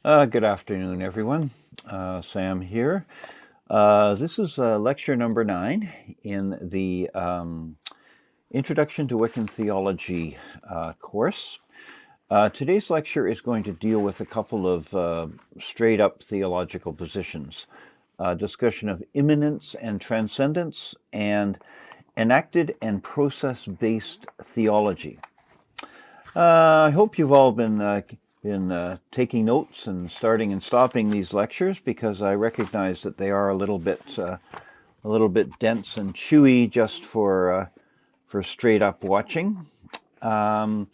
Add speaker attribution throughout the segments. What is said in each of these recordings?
Speaker 1: Good afternoon, everyone. Sam here. This is lecture number 9 in the Introduction to Wiccan Theology course. Today's lecture is going to deal with a couple of straight-up theological positions. Discussion of immanence and transcendence and enacted and process-based theology. I hope you've all been taking notes and starting and stopping these lectures, because I recognize that they are a little bit dense and chewy just for straight up watching. Immanence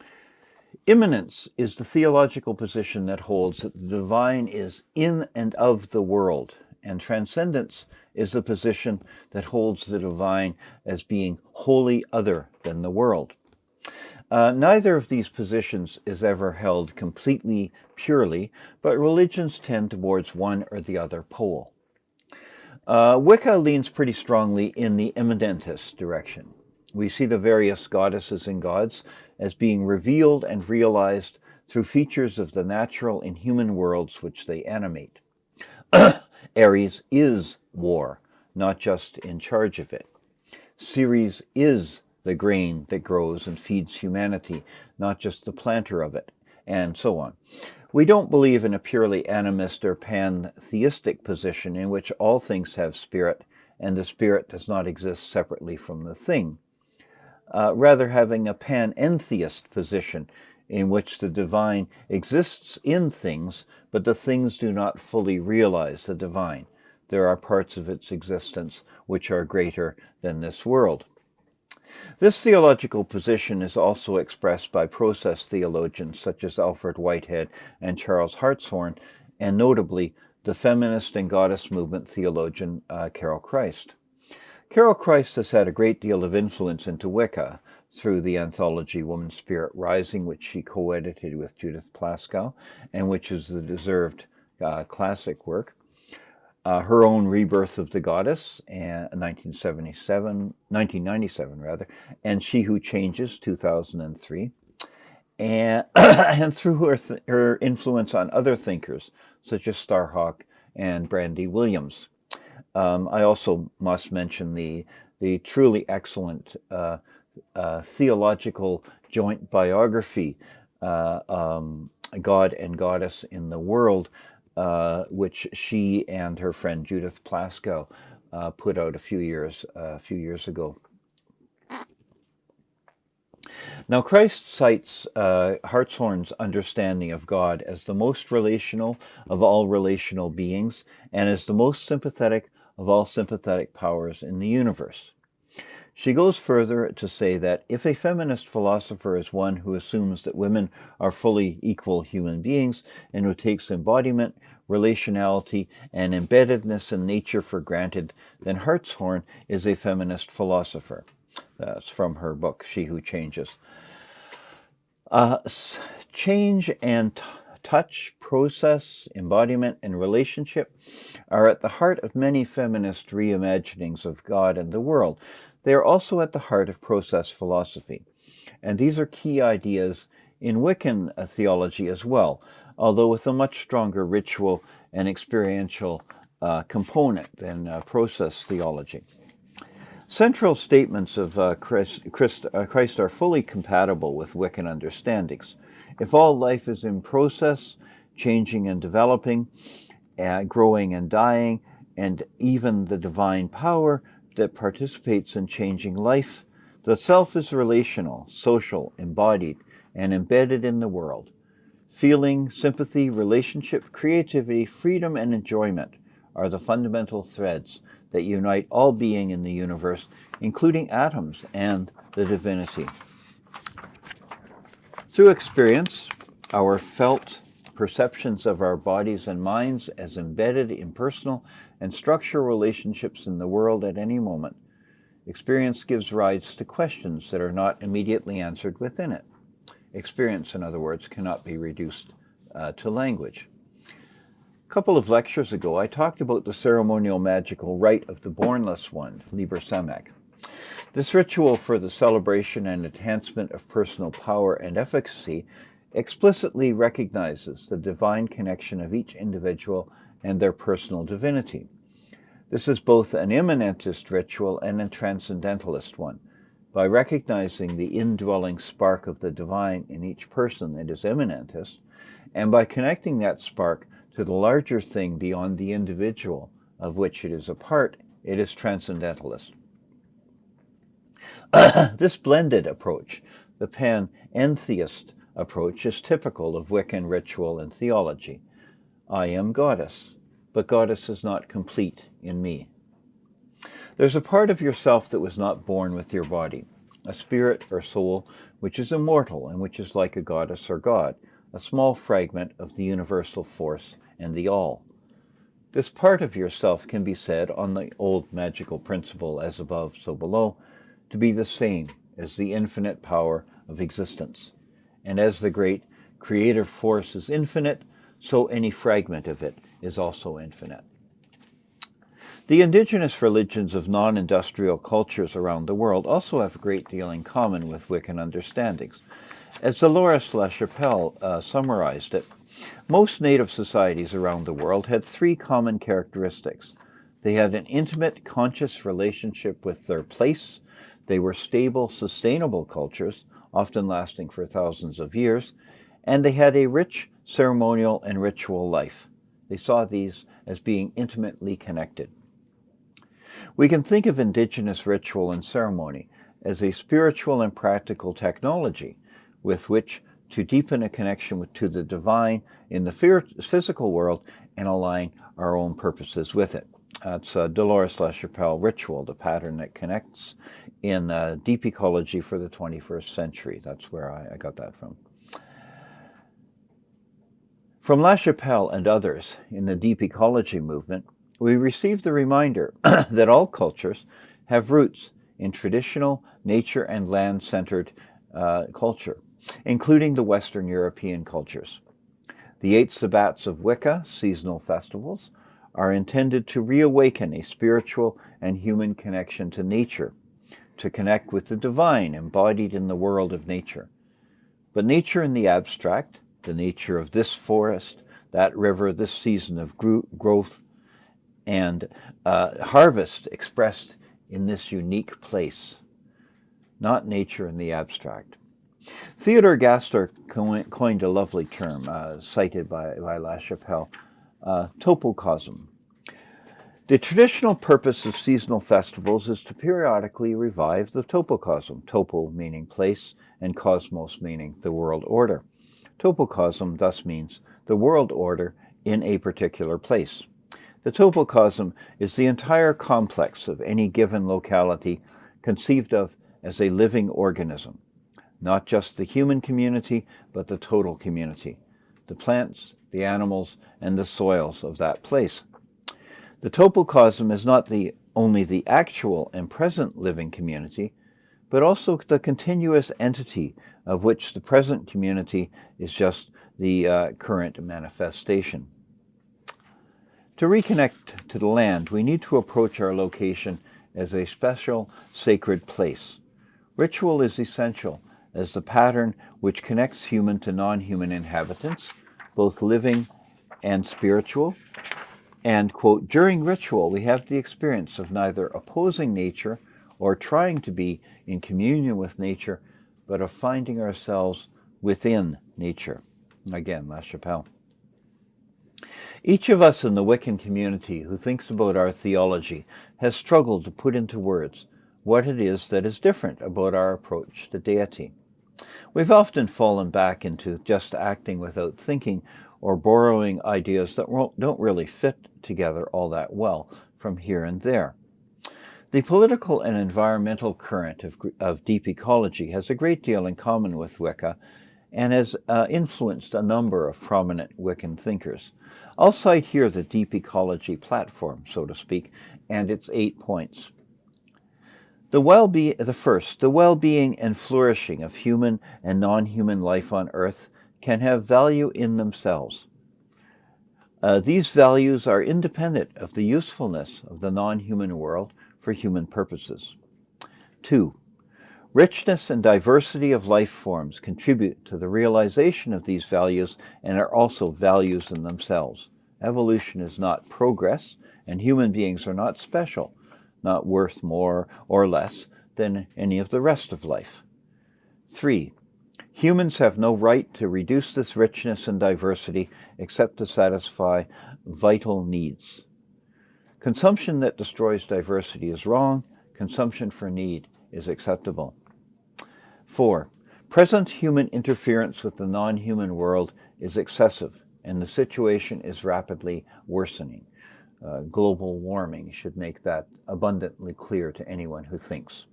Speaker 1: is the theological position that holds that the divine is in and of the world, and transcendence is the position that holds the divine as being wholly other than the world. Neither of these positions is ever held completely purely, but religions tend towards one or the other pole. Wicca leans pretty strongly in the immanentist direction. We see the various goddesses and gods as being revealed and realized through features of the natural and human worlds which they animate. Ares is war, not just in charge of it. Ceres is the grain that grows and feeds humanity, not just the planter of it, and so on. We don't believe in a purely animist or pantheistic position in which all things have spirit and the spirit does not exist separately from the thing. Rather, having a panentheist position in which the divine exists in things, but the things do not fully realize the divine. There are parts of its existence which are greater than this world. This theological position is also expressed by process theologians such as Alfred Whitehead and Charles Hartshorne, and notably the feminist and goddess movement theologian Carol Christ. Carol Christ has had a great deal of influence into Wicca through the anthology Womanspirit Rising, which she co-edited with Judith Plaskow, and which is the deserved classic work. Her own Rebirth of the Goddess, 1997 rather, and She Who Changes, 2003, and, and through her influence on other thinkers such as Starhawk and Brandy Williams. I also must mention the truly excellent theological joint biography, God and Goddess in the World, which she and her friend Judith Plaskow put out a few years ago. Now, Christ cites Hartshorne's understanding of God as the most relational of all relational beings and as the most sympathetic of all sympathetic powers in the universe. She goes further to say that if a feminist philosopher is one who assumes that women are fully equal human beings and who takes embodiment, relationality, and embeddedness in nature for granted, then Hartshorne is a feminist philosopher. That's from her book, She Who Changes. Change and touch, process, embodiment, and relationship are at the heart of many feminist reimaginings of God and the world. They are also at the heart of process philosophy. And these are key ideas in Wiccan theology as well, although with a much stronger ritual and experiential component than process theology. Central statements of Christ are fully compatible with Wiccan understandings. If all life is in process, changing and developing, growing and dying, and even the divine power that participates in changing life, the self is relational, social, embodied, and embedded in the world. Feeling, sympathy, relationship, creativity, freedom, and enjoyment are the fundamental threads that unite all being in the universe, including atoms and the divinity. Through experience, our felt perceptions of our bodies and minds as embedded in personal and structural relationships in the world at any moment, experience gives rise to questions that are not immediately answered within it. Experience, in other words, cannot be reduced to language. A couple of lectures ago, I talked about the ceremonial magical rite of the Bornless One, Liber Semek. This ritual for the celebration and enhancement of personal power and efficacy explicitly recognizes the divine connection of each individual and their personal divinity. This is both an immanentist ritual and a transcendentalist one. By recognizing the indwelling spark of the divine in each person, it is immanentist, and by connecting that spark to the larger thing beyond the individual of which it is a part, it is transcendentalist. This blended approach, the panentheist approach, is typical of Wiccan ritual and theology. I am goddess, but goddess is not complete in me. There's a part of yourself that was not born with your body, a spirit or soul which is immortal and which is like a goddess or god, a small fragment of the universal force and the all. This part of yourself can be said, on the old magical principle as above, so below, to be the same as the infinite power of existence. And as the great creative force is infinite, so any fragment of it is also infinite. The indigenous religions of non-industrial cultures around the world also have a great deal in common with Wiccan understandings. As Dolores LaChapelle summarized it, most native societies around the world had three common characteristics. They had an intimate, conscious relationship with their place. They were stable, sustainable cultures, often lasting for thousands of years, and they had a rich ceremonial and ritual life. They saw these as being intimately connected. We can think of indigenous ritual and ceremony as a spiritual and practical technology with which to deepen a connection to the divine in the physical world and align our own purposes with it. That's Dolores LaChapelle Ritual, the pattern that connects in Deep Ecology for the 21st Century. That's where I got that from. From LaChapelle and others in the Deep Ecology movement, we receive the reminder that all cultures have roots in traditional nature and land-centered culture, including the Western European cultures. The 8 Sabbats of Wicca, seasonal festivals, are intended to reawaken a spiritual and human connection to nature, to connect with the divine embodied in the world of nature. But nature in the abstract, the nature of this forest, that river, this season of growth and harvest expressed in this unique place, not nature in the abstract. Theodore Gaster coined a lovely term cited by LaChapelle, topocosm. The traditional purpose of seasonal festivals is to periodically revive the topocosm, topo meaning place and cosmos meaning the world order. Topocosm thus means the world order in a particular place. The topocosm is the entire complex of any given locality conceived of as a living organism, not just the human community, but the total community, the plants, the animals, and the soils of that place. The topocosm is not only the actual and present living community, but also the continuous entity of which the present community is just the current manifestation. To reconnect to the land, we need to approach our location as a special sacred place. Ritual is essential as the pattern which connects human to non-human inhabitants, both living and spiritual. And, quote, during ritual, we have the experience of neither opposing nature or trying to be in communion with nature, but of finding ourselves within nature. Again, LaChapelle. Each of us in the Wiccan community who thinks about our theology has struggled to put into words what it is that is different about our approach to deity. We've often fallen back into just acting without thinking or borrowing ideas that don't really fit together all that well from here and there. The political and environmental current of deep ecology has a great deal in common with Wicca and has influenced a number of prominent Wiccan thinkers. I'll cite here the deep ecology platform, so to speak, and its 8 points. The well-being and flourishing of human and non-human life on Earth can have value in themselves. These values are independent of the usefulness of the non-human world for human purposes. 2. Richness and diversity of life forms contribute to the realization of these values and are also values in themselves. Evolution is not progress, and human beings are not special, not worth more or less than any of the rest of life. 3. Humans have no right to reduce this richness and diversity except to satisfy vital needs. Consumption that destroys diversity is wrong. Consumption for need is acceptable. 4. Present human interference with the non-human world is excessive, and the situation is rapidly worsening. Global warming should make that abundantly clear to anyone who thinks.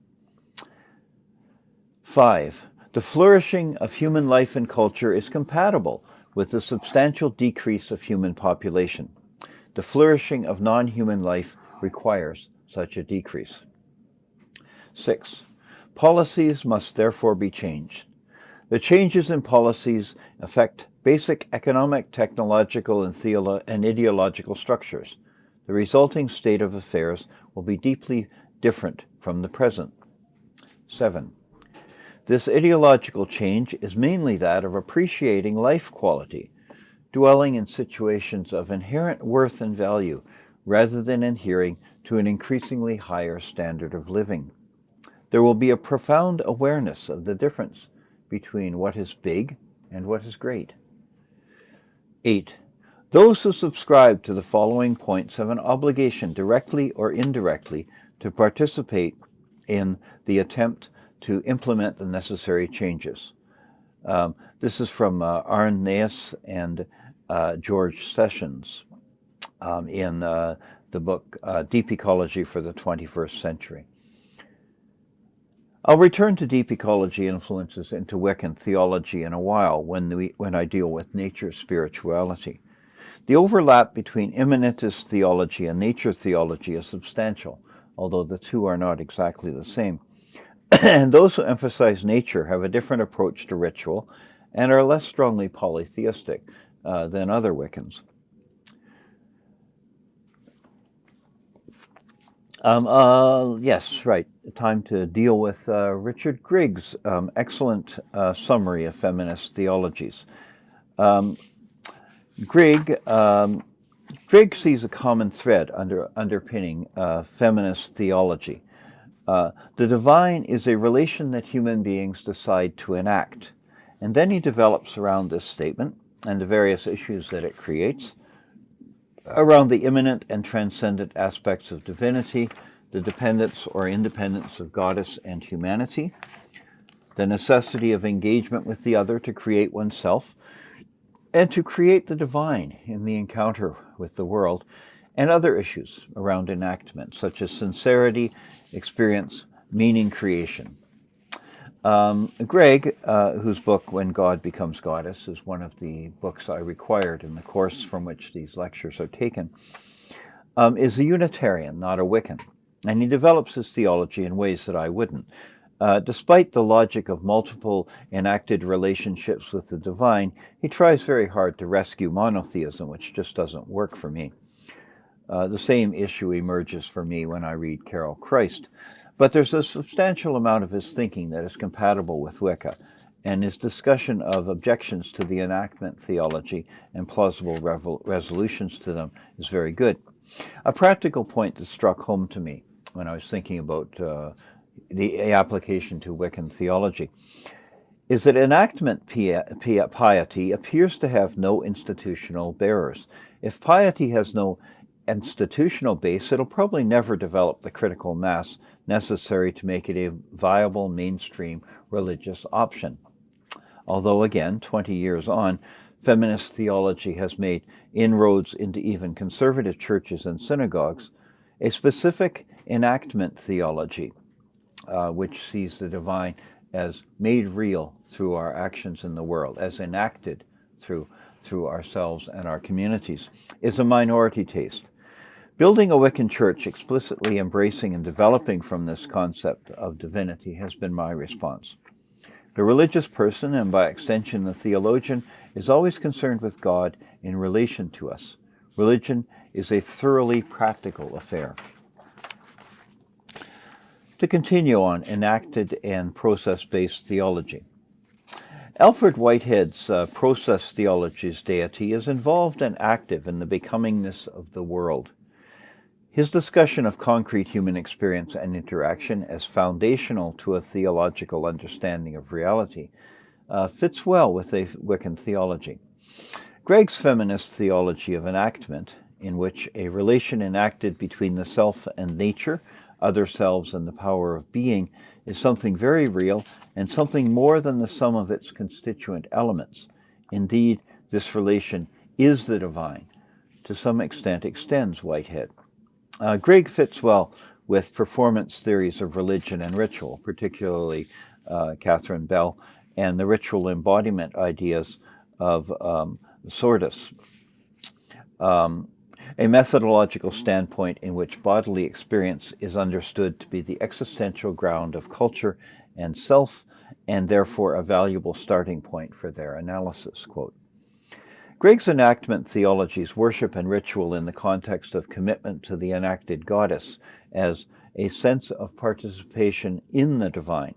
Speaker 1: 5. The flourishing of human life and culture is compatible with the substantial decrease of human population. The flourishing of non-human life requires such a decrease. 6. Policies must therefore be changed. The changes in policies affect basic economic, technological, and ideological structures. The resulting state of affairs will be deeply different from the present. 7. This ideological change is mainly that of appreciating life quality, dwelling in situations of inherent worth and value, rather than adhering to an increasingly higher standard of living. There will be a profound awareness of the difference between what is big and what is great. 8. Those who subscribe to the following points have an obligation, directly or indirectly, to participate in the attempt to implement the necessary changes. This is from Arne Naes and George Sessions in the book Deep Ecology for the 21st Century. I'll return to deep ecology influences into Wiccan theology in a while when I deal with nature spirituality. The overlap between immanentist theology and nature theology is substantial, although the two are not exactly the same. And those who emphasize nature have a different approach to ritual and are less strongly polytheistic than other Wiccans. Yes, right. Time to deal with Richard Grigg's excellent summary of feminist theologies. Grigg sees a common thread underpinning feminist theology. The divine is a relation that human beings decide to enact. And then he develops around this statement and the various issues that it creates, around the immanent and transcendent aspects of divinity, the dependence or independence of goddess and humanity, the necessity of engagement with the other to create oneself, and to create the divine in the encounter with the world, and other issues around enactment, such as sincerity, experience, meaning creation. Grigg, whose book When God Becomes Goddess is one of the books I required in the course from which these lectures are taken, is a Unitarian, not a Wiccan, and he develops his theology in ways that I wouldn't. Despite the logic of multiple enacted relationships with the divine, he tries very hard to rescue monotheism, which just doesn't work for me. The same issue emerges for me when I read Carol Christ. But there's a substantial amount of his thinking that is compatible with Wicca, and his discussion of objections to the enactment theology and plausible resolutions to them is very good. A practical point that struck home to me when I was thinking about the application to Wiccan theology is that enactment piety appears to have no institutional bearers. If piety has no institutional base, it'll probably never develop the critical mass necessary to make it a viable mainstream religious option. Although, again, 20 years on, feminist theology has made inroads into even conservative churches and synagogues, a specific enactment theology, which sees the divine as made real through our actions in the world, as enacted through ourselves and our communities, is a minority taste. Building a Wiccan church explicitly embracing and developing from this concept of divinity has been my response. The religious person, and by extension the theologian, is always concerned with God in relation to us. Religion is a thoroughly practical affair. To continue on enacted and process-based theology. Alfred Whitehead's process theology's deity is involved and active in the becomingness of the world. His discussion of concrete human experience and interaction as foundational to a theological understanding of reality fits well with a Wiccan theology. Grigg's feminist theology of enactment, in which a relation enacted between the self and nature, other selves, and the power of being, is something very real and something more than the sum of its constituent elements. Indeed, this relation is the divine. To some extent extends Whitehead. Grigg fits well with performance theories of religion and ritual, particularly Catherine Bell, and the ritual embodiment ideas of Sordus. A methodological standpoint in which bodily experience is understood to be the existential ground of culture and self, and therefore a valuable starting point for their analysis. Quote, Grigg's enactment theologies worship and ritual in the context of commitment to the enacted goddess as a sense of participation in the divine.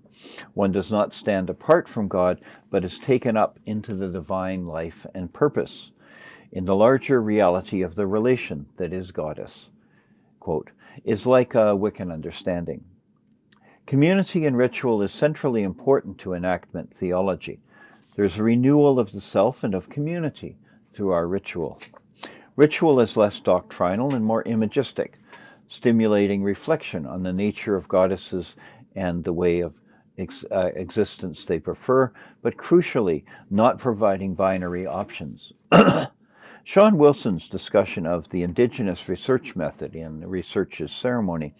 Speaker 1: One does not stand apart from God, but is taken up into the divine life and purpose, in the larger reality of the relation that is goddess. Quote, is like a Wiccan understanding. Community and ritual is centrally important to enactment theology. There's a renewal of the self and of community through our ritual. Ritual is less doctrinal and more imagistic, stimulating reflection on the nature of goddesses and the way of existence they prefer, but crucially, not providing binary options. Shawn Wilson's discussion of the indigenous research method in Research is Ceremony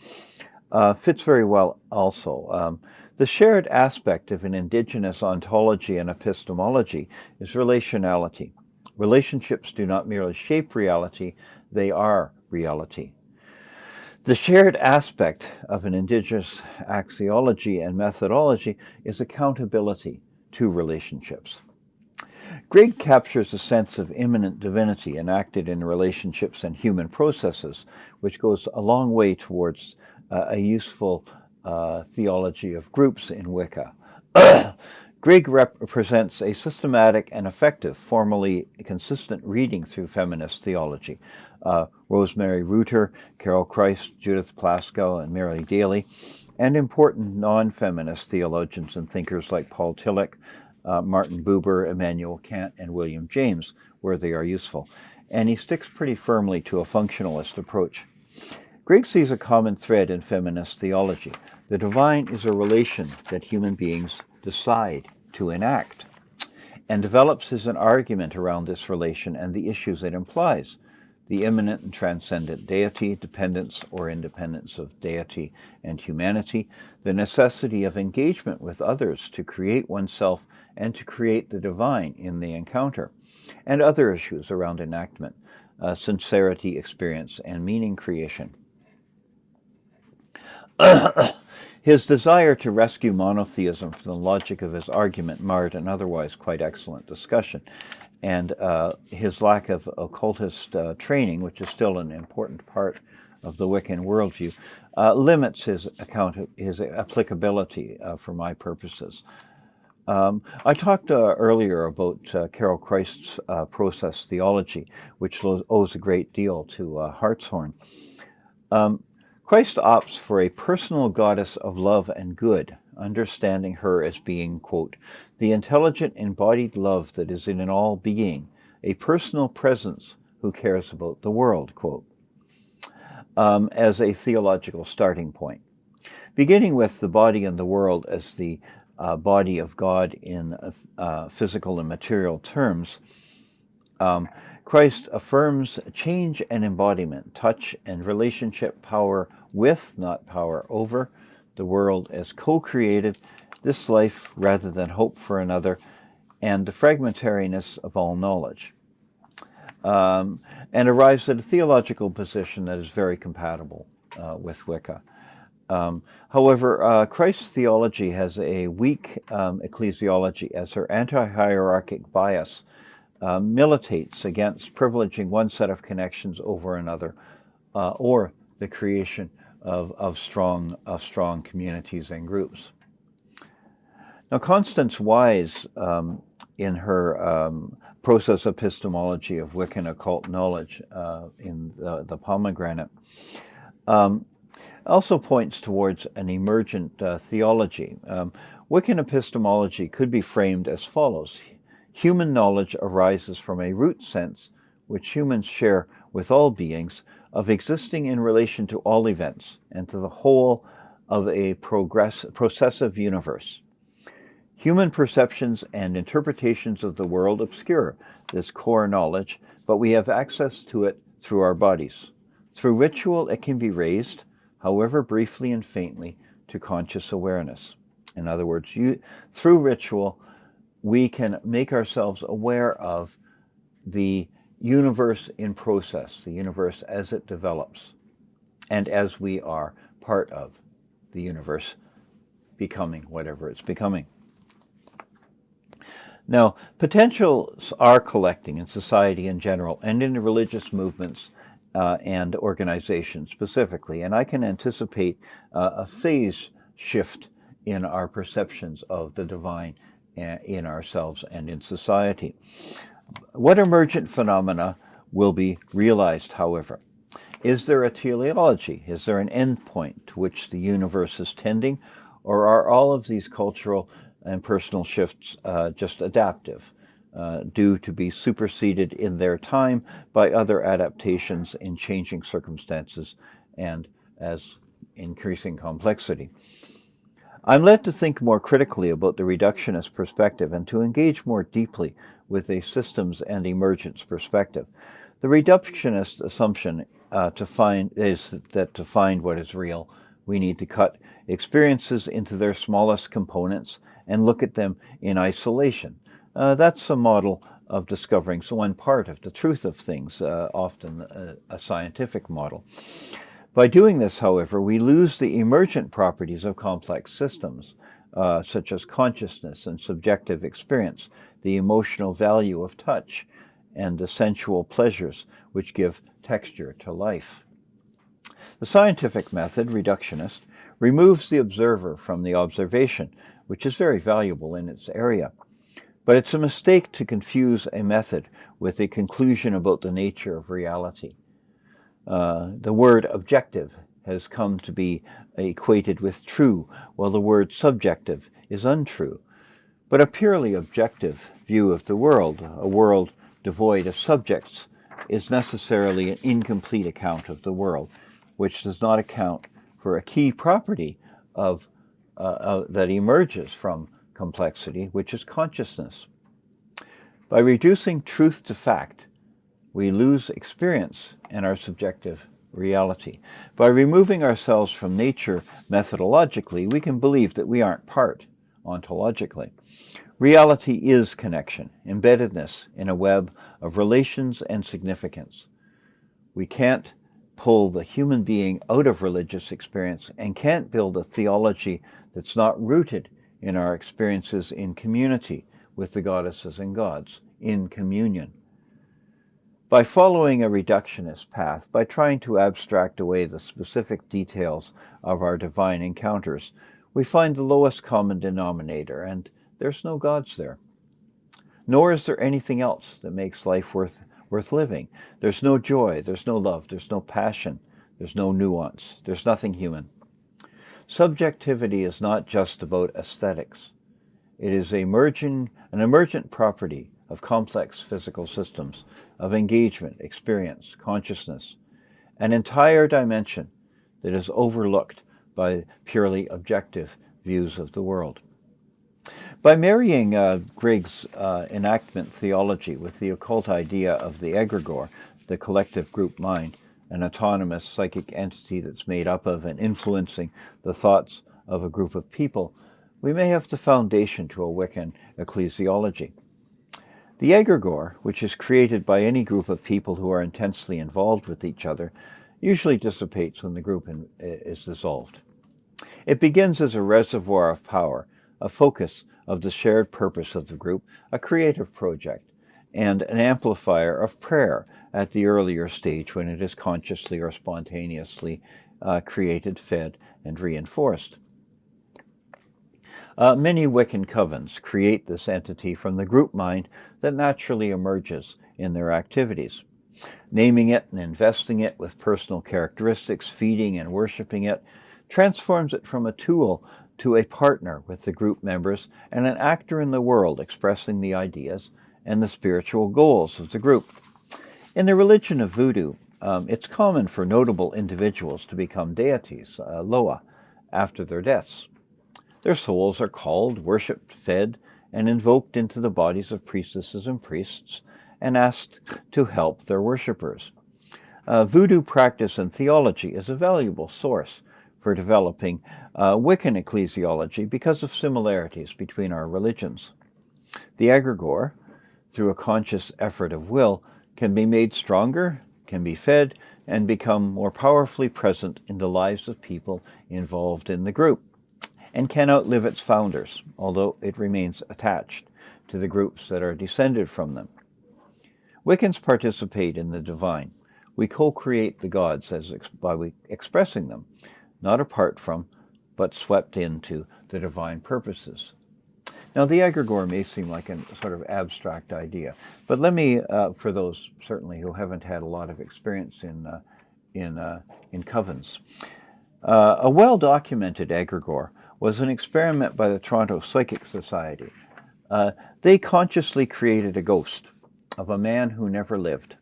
Speaker 1: fits very well also. The shared aspect of an indigenous ontology and epistemology is relationality. Relationships do not merely shape reality, they are reality. The shared aspect of an indigenous axiology and methodology is accountability to relationships. Grigg captures a sense of immanent divinity enacted in relationships and human processes, which goes a long way towards a useful theology of groups in Wicca. Grigg represents a systematic and effective, formally consistent reading through feminist theology. Rosemary Reuter, Carol Christ, Judith Plaskow, and Mary Daly, and important non-feminist theologians and thinkers like Paul Tillich, Martin Buber, Immanuel Kant, and William James, where they are useful. And he sticks pretty firmly to a functionalist approach. Grigg sees a common thread in feminist theology. The divine is a relation that human beings decide to enact, and develops as an argument around this relation and the issues it implies: the immanent and transcendent deity, dependence or independence of deity and humanity, the necessity of engagement with others to create oneself and to create the divine in the encounter, and other issues around enactment, sincerity, experience, and meaning creation. His desire to rescue monotheism from the logic of his argument marred an otherwise quite excellent discussion, and his lack of occultist training, which is still an important part of the Wiccan worldview, limits his applicability for my purposes. I talked earlier about Carol Christ's process theology, which owes a great deal to Hartshorne. Christ opts for a personal goddess of love and good, understanding her as being, quote, the intelligent embodied love that is in all being, a personal presence who cares about the world, quote, as a theological starting point. Beginning with the body and the world as the body of God in physical and material terms, Christ affirms change and embodiment, touch and relationship, power with, not power over, the world as co-created, this life rather than hope for another, and the fragmentariness of all knowledge, and arrives at a theological position that is very compatible with Wicca. However, Christ's theology has a weak ecclesiology, as her anti-hierarchic bias militates against privileging one set of connections over another, or the creation of strong communities and groups. Now, Constance Wise, in her process epistemology of Wiccan occult knowledge in the Pomegranate, also points towards an emergent theology. Wiccan epistemology could be framed as follows. Human knowledge arises from a root sense, which humans share with all beings, of existing in relation to all events and to the whole of a processive universe. Human perceptions and interpretations of the world obscure this core knowledge, but we have access to it through our bodies. Through ritual, it can be raised, however briefly and faintly, to conscious awareness. In other words, through ritual, we can make ourselves aware of the universe in process, the universe as it develops, and as we are part of the universe becoming whatever it's becoming. Now, potentials are collecting in society in general and in the religious movements and organizations specifically, and I can anticipate a phase shift in our perceptions of the divine in ourselves and in society. What emergent phenomena will be realized, however? Is there a teleology? Is there an endpoint to which the universe is tending? Or are all of these cultural and personal shifts just adaptive, due to be superseded in their time by other adaptations in changing circumstances and as increasing complexity? I'm led to think more critically about the reductionist perspective and to engage more deeply with a systems and emergence perspective. The reductionist assumption is that to find what is real, we need to cut experiences into their smallest components and look at them in isolation. That's a model of discovering one part of the truth of things, often a scientific model. By doing this, however, we lose the emergent properties of complex systems, such as consciousness and subjective experience, the emotional value of touch, and the sensual pleasures which give texture to life. The scientific method, reductionist, removes the observer from the observation, which is very valuable in its area. But it's a mistake to confuse a method with a conclusion about the nature of reality. The word objective has come to be equated with true, while the word subjective is untrue. But a purely objective view of the world, a world devoid of subjects, is necessarily an incomplete account of the world, which does not account for a key property that emerges from complexity, which is consciousness. By reducing truth to fact, we lose experience in our subjective reality. By removing ourselves from nature methodologically, we can believe that we aren't part ontologically. Reality is connection, embeddedness in a web of relations and significance. We can't pull the human being out of religious experience and can't build a theology that's not rooted in our experiences in community with the goddesses and gods, in communion. By following a reductionist path, by trying to abstract away the specific details of our divine encounters, we find the lowest common denominator, and there's no gods there. Nor is there anything else that makes life worth living. There's no joy, there's no love, there's no passion, there's no nuance, there's nothing human. Subjectivity is not just about aesthetics. It is an emergent property of complex physical systems, of engagement, experience, consciousness, an entire dimension that is overlooked by purely objective views of the world. By marrying Grigg's enactment theology with the occult idea of the Egregore, the collective group mind, an autonomous psychic entity that's made up of and influencing the thoughts of a group of people, we may have the foundation to a Wiccan ecclesiology. The Egregore, which is created by any group of people who are intensely involved with each other, usually dissipates when the group is dissolved. It begins as a reservoir of power, a focus of the shared purpose of the group, a creative project, and an amplifier of prayer at the earlier stage when it is consciously or spontaneously created, fed, and reinforced. Many Wiccan covens create this entity from the group mind that naturally emerges in their activities. Naming it and investing it with personal characteristics, feeding and worshipping it, transforms it from a tool to a partner with the group members and an actor in the world expressing the ideas and the spiritual goals of the group. In the religion of voodoo, it's common for notable individuals to become deities, loa, after their deaths. Their souls are called, worshipped, fed, and invoked into the bodies of priestesses and priests, and asked to help their worshippers. Voodoo practice and theology is a valuable source for developing Wiccan ecclesiology because of similarities between our religions. The egregore, through a conscious effort of will, can be made stronger, can be fed, and become more powerfully present in the lives of people involved in the group, and can outlive its founders, although it remains attached to the groups that are descended from them. Wiccans participate in the divine. We co-create the gods by expressing them, not apart from, but swept into the divine purposes. Now, the egregore may seem like a sort of abstract idea, but let me, for those certainly who haven't had a lot of experience in covens, a well-documented egregore was an experiment by the Toronto Psychic Society. They consciously created a ghost of a man who never lived.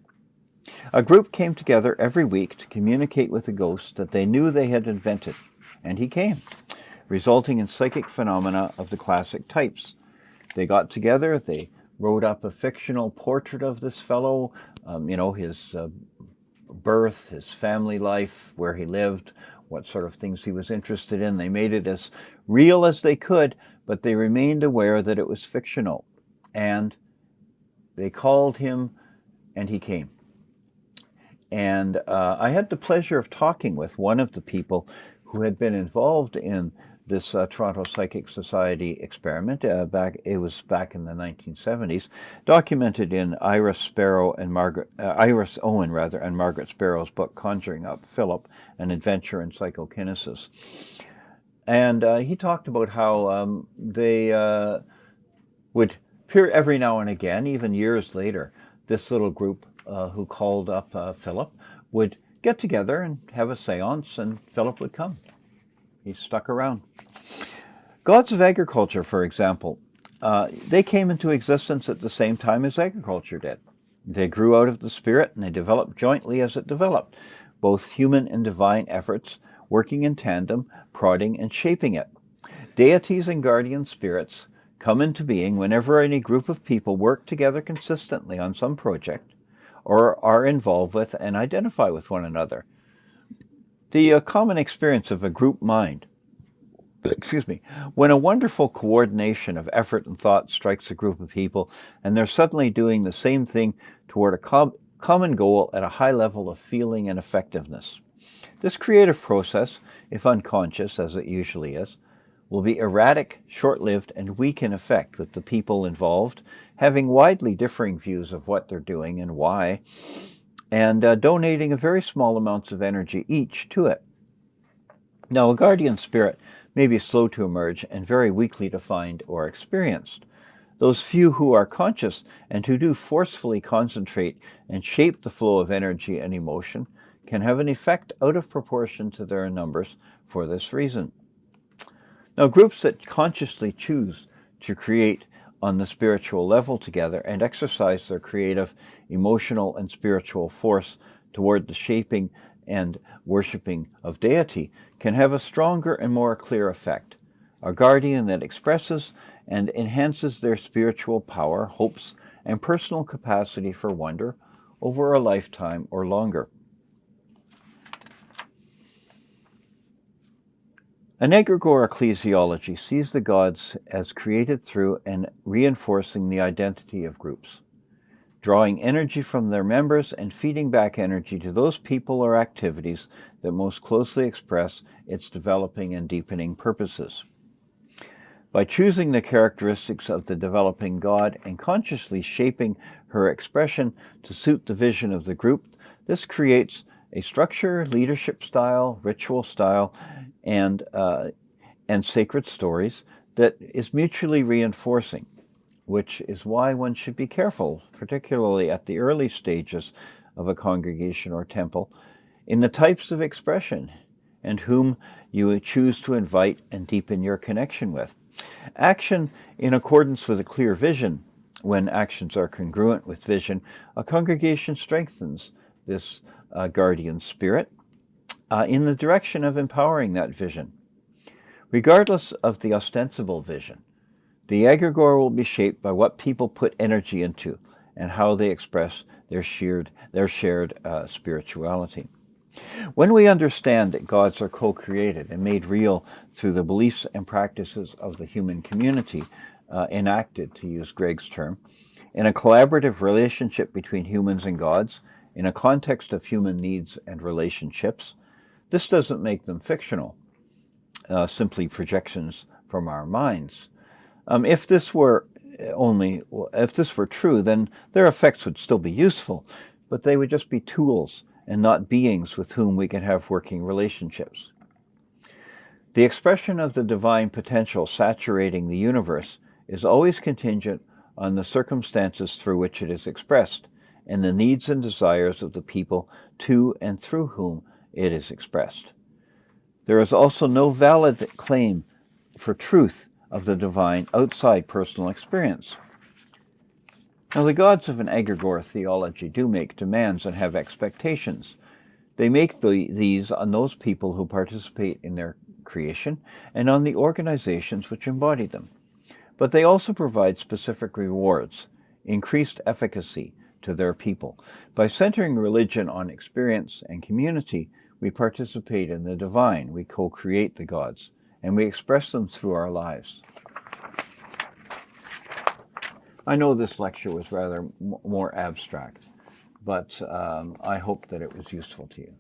Speaker 1: A group came together every week to communicate with the ghost that they knew they had invented, and he came, resulting in psychic phenomena of the classic types. They got together, they wrote up a fictional portrait of this fellow, his birth, his family life, where he lived, what sort of things he was interested in. They made it as real as they could, but they remained aware that it was fictional. And they called him, and he came. And I had the pleasure of talking with one of the people who had been involved in this Toronto Psychic Society experiment. It was back in the 1970s, documented in Iris Owen and Margaret Sparrow's book Conjuring Up Philip, An Adventure in Psychokinesis. And he talked about how they would appear every now and again, even years later. This little group who called up Philip would get together and have a seance, and Philip would come. He stuck around. Gods of agriculture, for example, they came into existence at the same time as agriculture did. They grew out of the spirit, and they developed jointly as it developed, both human and divine efforts working in tandem, prodding and shaping it. Deities and guardian spirits come into being whenever any group of people work together consistently on some project, or are involved with and identify with one another. The common experience of a group mind, when a wonderful coordination of effort and thought strikes a group of people, and they're suddenly doing the same thing toward a common goal at a high level of feeling and effectiveness. This creative process, if unconscious, as it usually is, will be erratic, short-lived, and weak in effect, with the people involved having widely differing views of what they're doing and why, and donating a very small amounts of energy each to it. Now, a guardian spirit may be slow to emerge and very weakly defined or experienced. Those few who are conscious and who do forcefully concentrate and shape the flow of energy and emotion can have an effect out of proportion to their numbers for this reason. Now, groups that consciously choose to create on the spiritual level together and exercise their creative, emotional, and spiritual force toward the shaping and worshipping of deity can have a stronger and more clear effect, a guardian that expresses and enhances their spiritual power, hopes, and personal capacity for wonder over a lifetime or longer. An egregore ecclesiology sees the gods as created through and reinforcing the identity of groups, drawing energy from their members and feeding back energy to those people or activities that most closely express its developing and deepening purposes. By choosing the characteristics of the developing god and consciously shaping her expression to suit the vision of the group, this creates a structure, leadership style, ritual style, and sacred stories that is mutually reinforcing, which is why one should be careful, particularly at the early stages of a congregation or temple, in the types of expression and whom you choose to invite and deepen your connection with. Action in accordance with a clear vision. When actions are congruent with vision, a congregation strengthens this guardian spirit in the direction of empowering that vision. Regardless of the ostensible vision, the egregore will be shaped by what people put energy into and how they express their shared spirituality. When we understand that gods are co-created and made real through the beliefs and practices of the human community, enacted, to use Grigg's term, in a collaborative relationship between humans and gods, in a context of human needs and relationships, this doesn't make them fictional, simply projections from our minds. If this were true, then their effects would still be useful, but they would just be tools and not beings with whom we can have working relationships. The expression of the divine potential saturating the universe is always contingent on the circumstances through which it is expressed and the needs and desires of the people to and through whom it is expressed. There is also no valid claim for truth of the divine outside personal experience. Now, the gods of an egregore theology do make demands and have expectations. They make these on those people who participate in their creation and on the organizations which embody them. But they also provide specific rewards, increased efficacy to their people. By centering religion on experience and community, we participate in the divine, we co-create the gods, and we express them through our lives. I know this lecture was rather more abstract, but I hope that it was useful to you.